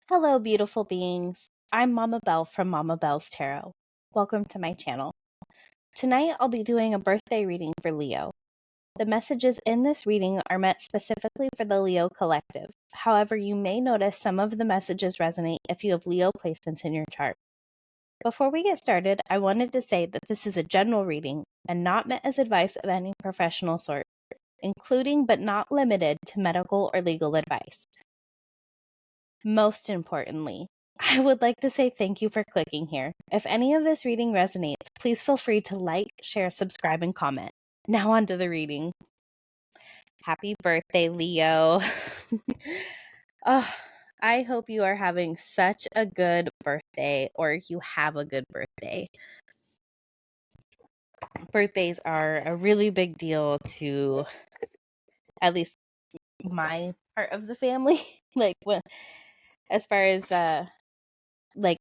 Hello, beautiful beings. I'm Mama Belle from Mama Belle's Tarot. Welcome to my channel. Tonight, I'll be doing a birthday reading for Leo. The messages in this reading are meant specifically for the Leo collective. However, you may notice some of the messages resonate if you have Leo placements in your chart. Before we get started, I wanted to say that this is a general reading and not meant as advice of any professional sort, including but not limited to medical or legal advice. Most importantly, I would like to say thank you for clicking here. If any of this reading resonates, please feel free to like, share, subscribe, and comment. Now on to the reading. Happy birthday, Leo. Oh, I hope you are having such a good birthday, or you have a good birthday. Birthdays are a really big deal to at least my part of the family. As far as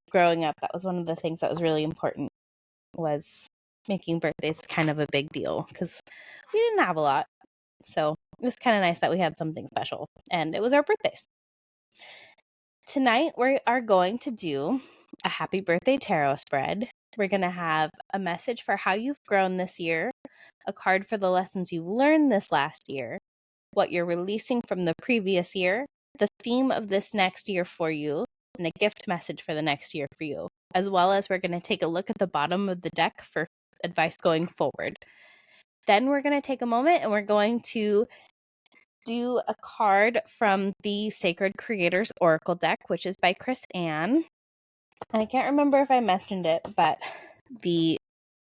growing up, that was one of the things that was really important, was making birthdays kind of a big deal because we didn't have a lot. So it was kind of nice that we had something special, and it was our birthdays. Tonight, we are going to do a happy birthday tarot spread. We're going to have a message for how you've grown this year, a card for the lessons you learned this last year, what you're releasing from the previous year, the theme of this next year for you, and a gift message for the next year for you, as well as we're going to take a look at the bottom of the deck for advice going forward. Then we're going to take a moment and we're going to do a card from the Sacred Creators Oracle deck, which is by Chris Anne. And I can't remember if I mentioned it, but the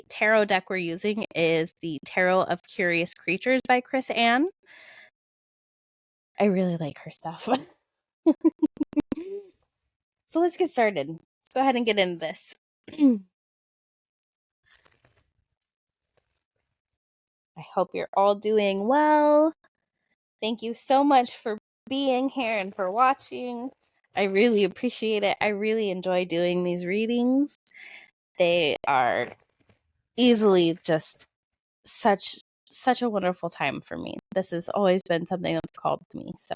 tarot deck we're using is the Tarot of Curious Creatures by Chris Anne. I really like her stuff. So let's get started. Let's go ahead and get into this. I hope you're all doing well. Thank you so much for being here and for watching. I really appreciate it. I really enjoy doing these readings. They are easily just such a wonderful time for me. This has always been something that's called to me. So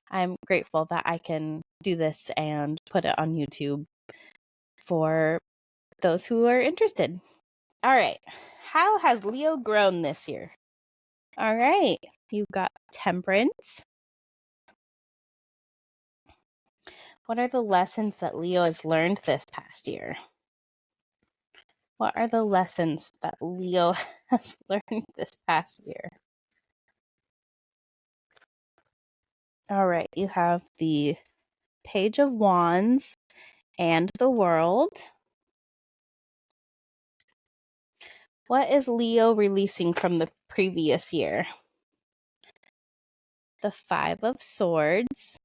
I'm grateful that I can do this and put it on YouTube for those who are interested. All right. How has Leo grown this year? All right. You've got Temperance. What are the lessons that Leo has learned this past year? What are the lessons that Leo has learned this past year? All right. You have the Page of Wands and the World. What is Leo releasing from the previous year? The Five of Swords.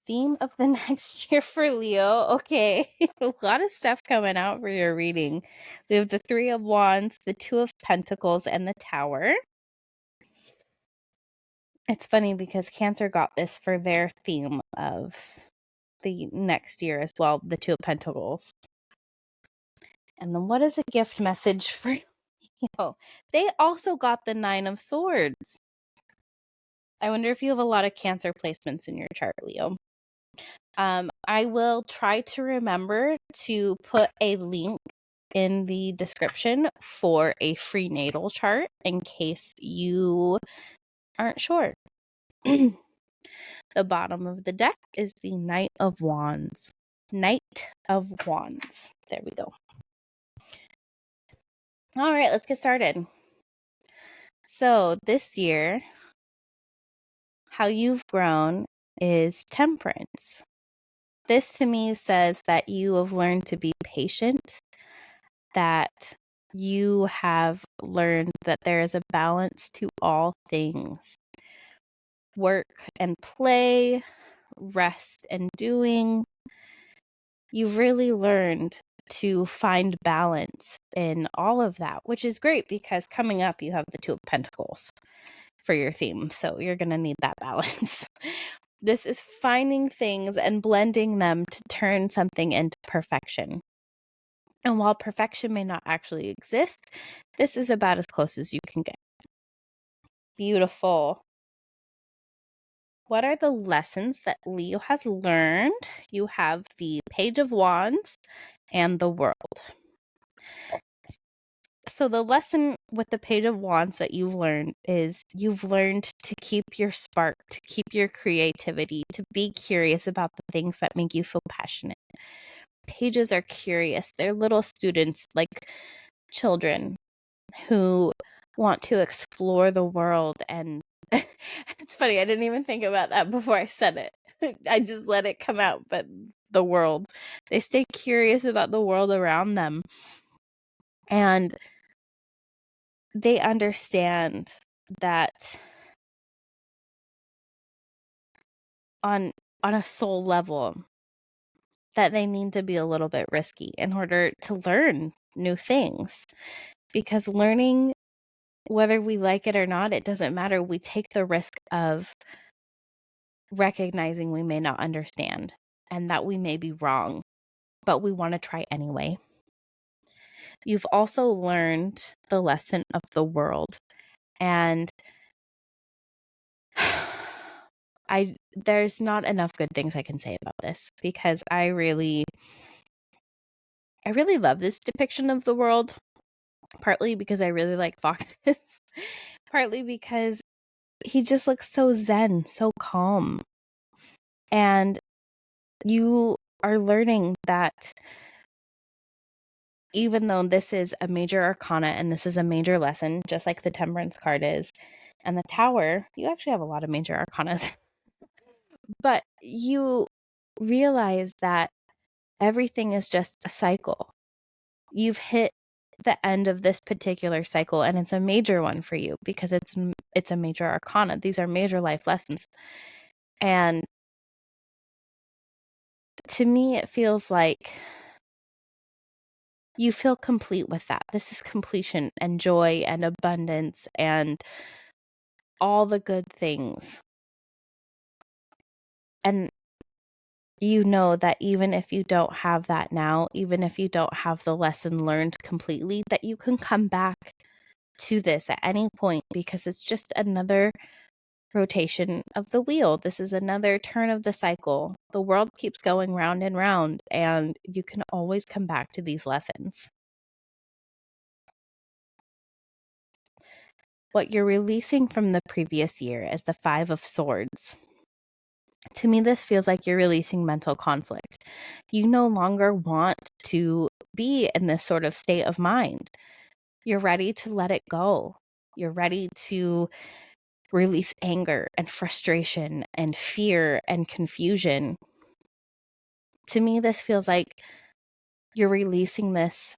Theme of the next year for Leo. Okay, a lot of stuff coming out for your reading. We have the Three of Wands, the Two of Pentacles, and the Tower. It's funny because Cancer got this for their theme of the next year as well, the Two of Pentacles. And then what is a gift message for Leo? They also got the Nine of Swords. I wonder if you have a lot of Cancer placements in your chart, Leo. I will try to remember to put a link in the description for a free natal chart in case you aren't sure. The bottom of the deck is the Knight of Wands. Knight of Wands. There we go. All right, let's get started. So this year, how you've grown is Temperance. This to me says that you have learned to be patient, that you have learned that there is a balance to all things. Work and play, rest and doing. You've really learned to find balance in all of that, which is great because coming up you have the Two of Pentacles for your theme. So you're going to need that balance. This is finding things and blending them to turn something into perfection. And while perfection may not actually exist, this is about as close as you can get. Beautiful. What are the lessons that Leo has learned? You have the Page of Wands and the World. So the lesson with the Page of Wands that you've learned is you've learned to keep your spark, to keep your creativity, to be curious about the things that make you feel passionate. Pages are curious. They're little students, like children who want to explore the world. And it's funny, I didn't even think about that before I said it. I just let it come out. But the world, they stay curious about the world around them. And they understand that on a soul level, that they need to be a little bit risky in order to learn new things. Because learning, whether we like it or not, it doesn't matter. We take the risk of recognizing we may not understand and that we may be wrong, but we want to try anyway. You've also learned the lesson of the world. And there's not enough good things I can say about this, because I really love this depiction of the world, partly because I really like foxes, partly because he just looks so zen, so calm. And you are learning that even though this is a major arcana and this is a major lesson, just like the Temperance card is, and the Tower, you actually have a lot of major arcanas. But you realize that everything is just a cycle. You've hit the end of this particular cycle, and it's a major one for you because it's a major arcana. These are major life lessons. And to me, it feels like you feel complete with that. This is completion and joy and abundance and all the good things. And you know that even if you don't have that now, even if you don't have the lesson learned completely, that you can come back to this at any point, because it's just another rotation of the wheel. This is another turn of the cycle. The world keeps going round and round, and you can always come back to these lessons. What you're releasing from the previous year is the Five of Swords. To me, this feels like you're releasing mental conflict. You no longer want to be in this sort of state of mind. You're ready to let it go. You're ready to release anger and frustration and fear and confusion. To me, this feels like you're releasing this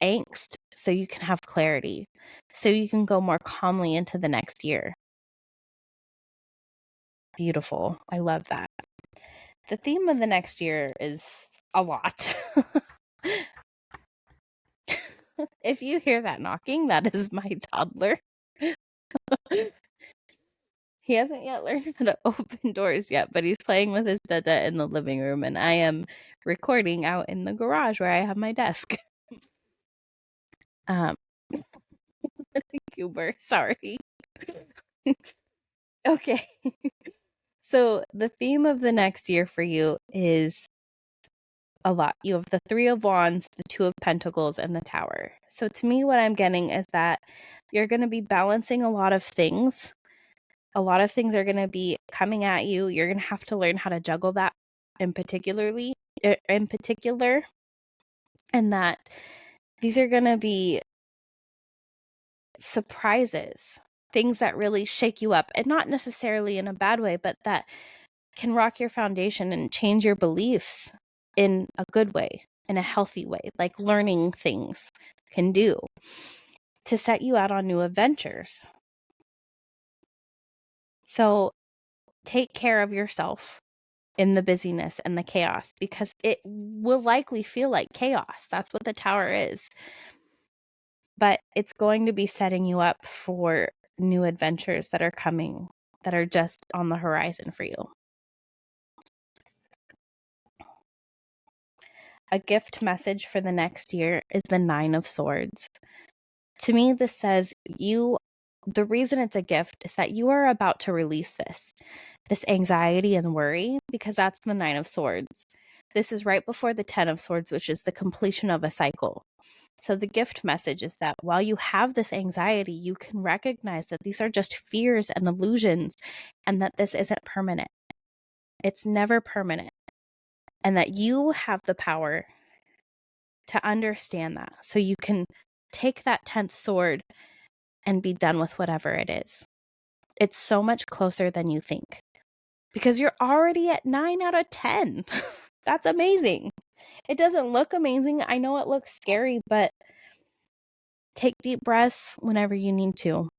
angst so you can have clarity, so you can go more calmly into the next year. Beautiful. I love that. The theme of the next year is a lot. If you hear that knocking, that is my toddler. He hasn't yet learned how to open doors yet, but he's playing with his dada in the living room, and I am recording out in the garage where I have my desk. Thank you, Burr. Sorry. Okay. So the theme of the next year for you is a lot. You have the Three of Wands, the Two of Pentacles, and the Tower. So to me, what I'm getting is that you're going to be balancing a lot of things. A lot of things are going to be coming at you. You're going to have to learn how to juggle that in particular, and that these are going to be surprises, things that really shake you up, and not necessarily in a bad way, but that can rock your foundation and change your beliefs in a good way, in a healthy way, like learning things can do, to set you out on new adventures. So take care of yourself in the busyness and the chaos, because it will likely feel like chaos. That's what the Tower is. But it's going to be setting you up for new adventures that are coming, that are just on the horizon for you. A gift message for the next year is the Nine of Swords. To me, this says you the reason it's a gift is that you are about to release this anxiety and worry, because that's the Nine of Swords. This is right before the Ten of Swords, which is the completion of a cycle. So the gift message is that while you have this anxiety, you can recognize that these are just fears and illusions, and that this isn't permanent. It's never permanent. And that you have the power to understand that. So you can take that 10th sword and be done with whatever it is. It's so much closer than you think, because you're already at 9 out of 10. That's amazing. It doesn't look amazing. I know it looks scary, but take deep breaths whenever you need to.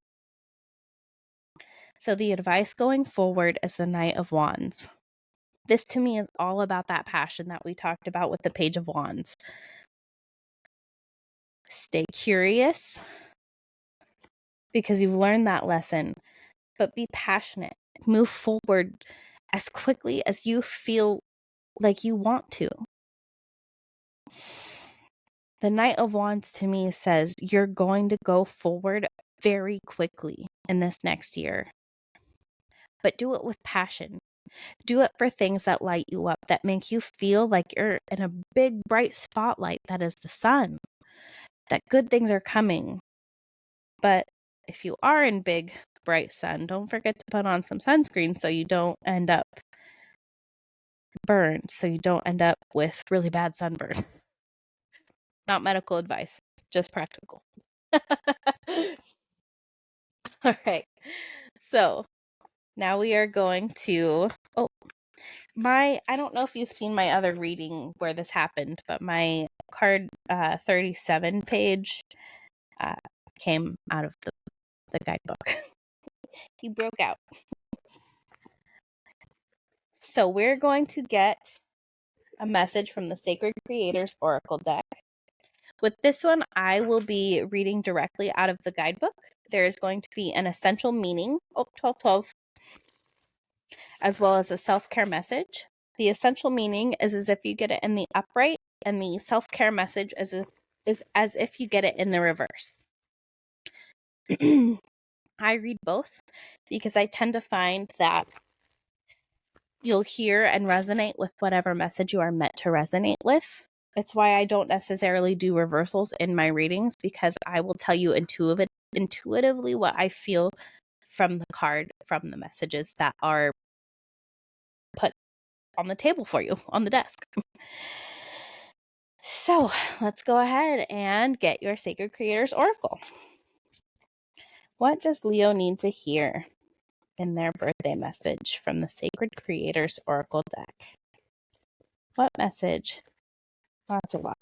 So the advice going forward is the Knight of Wands. This to me is all about that passion that we talked about with the Page of Wands. Stay curious because you've learned that lesson, but be passionate. Move forward as quickly as you feel like you want to. The Knight of Wands to me says you're going to go forward very quickly in this next year, but do it with passion. Do it for things that light you up, that make you feel like you're in a big, bright spotlight that is the sun, that good things are coming. But if you are in big, bright sun, don't forget to put on some sunscreen so you don't end up burned, so you don't end up with really bad sunburns. Not medical advice, just practical. All right. So now we are going to, I don't know if you've seen my other reading where this happened, but my card 37 page came out of the guidebook. He broke out. So we're going to get a message from the Sacred Creators Oracle deck. With this one, I will be reading directly out of the guidebook. There is going to be an essential meaning, 12, as well as a self-care message. The essential meaning is as if you get it in the upright, and the self-care message is as if you get it in the reverse. I read both because I tend to find that you'll hear and resonate with whatever message you are meant to resonate with. It's why I don't necessarily do reversals in my readings, because I will tell you intuitively what I feel from the card, from the messages that are put on the table for you on the desk. So let's go ahead and get your Sacred Creators Oracle. What does Leo need to hear in their birthday message from the Sacred Creators Oracle deck? What message? That's a lot.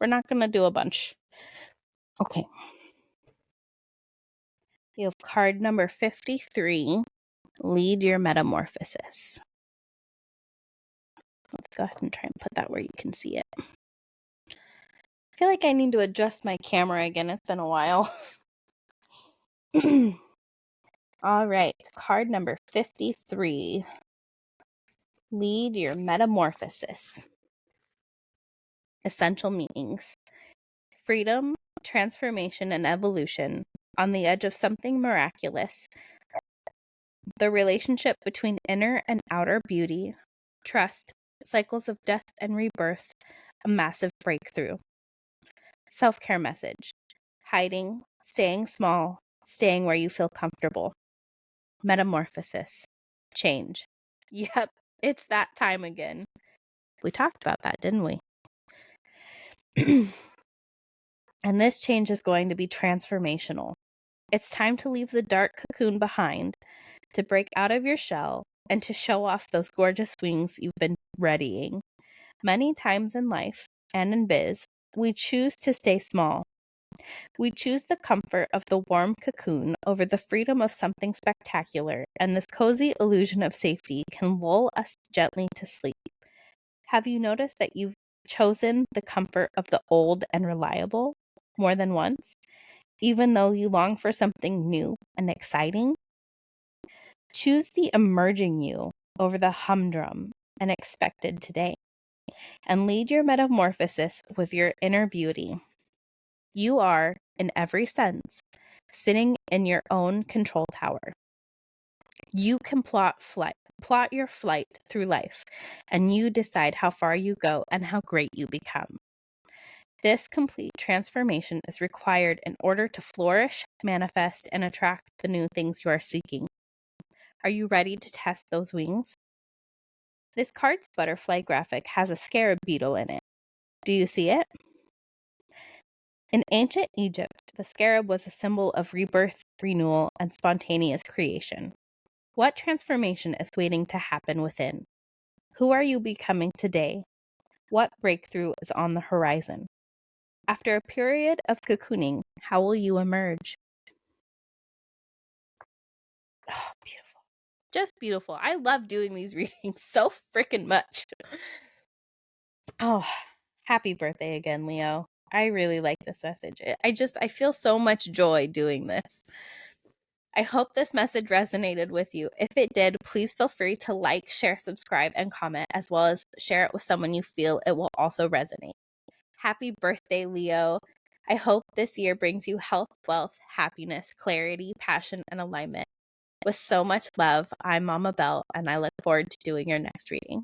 We're not going to do a bunch. Okay. You have card number 53, Lead Your Metamorphosis. Let's go ahead and try and put that where you can see it. I feel like I need to adjust my camera again. It's been a while. All right. Card number 53, Lead Your Metamorphosis. Essential meanings: freedom, transformation, and evolution, on the edge of something miraculous, the relationship between inner and outer beauty, trust, cycles of death and rebirth, a massive breakthrough. Self-care message: hiding, staying small, staying where you feel comfortable. Metamorphosis, change. Yep, it's that time again. We talked about that, didn't we? And this change is going to be transformational. It's time to leave the dark cocoon behind, to break out of your shell, and to show off those gorgeous wings you've been readying. Many times in life, and in biz, we choose to stay small. We choose the comfort of the warm cocoon over the freedom of something spectacular, and this cozy illusion of safety can lull us gently to sleep. Have you noticed that you've chosen the comfort of the old and reliable more than once, even though you long for something new and exciting? Choose the emerging you over the humdrum and expected today, and lead your metamorphosis with your inner beauty. You are, in every sense, sitting in your own control tower. You can plot your flight through life, and you decide how far you go and how great you become. This complete transformation is required in order to flourish, manifest, and attract the new things you are seeking. Are you ready to test those wings? This card's butterfly graphic has a scarab beetle in it. Do you see it? In ancient Egypt, the scarab was a symbol of rebirth, renewal, and spontaneous creation. What transformation is waiting to happen within? Who are you becoming today? What breakthrough is on the horizon? After a period of cocooning, how will you emerge? Oh, beautiful. Just beautiful. I love doing these readings so freaking much. Oh, happy birthday again, Leo. I really like this message. I feel so much joy doing this. I hope this message resonated with you. If it did, please feel free to like, share, subscribe, and comment, as well as share it with someone you feel it will also resonate. Happy birthday, Leo. I hope this year brings you health, wealth, happiness, clarity, passion, and alignment. With so much love, I'm Mama Belle, and I look forward to doing your next reading.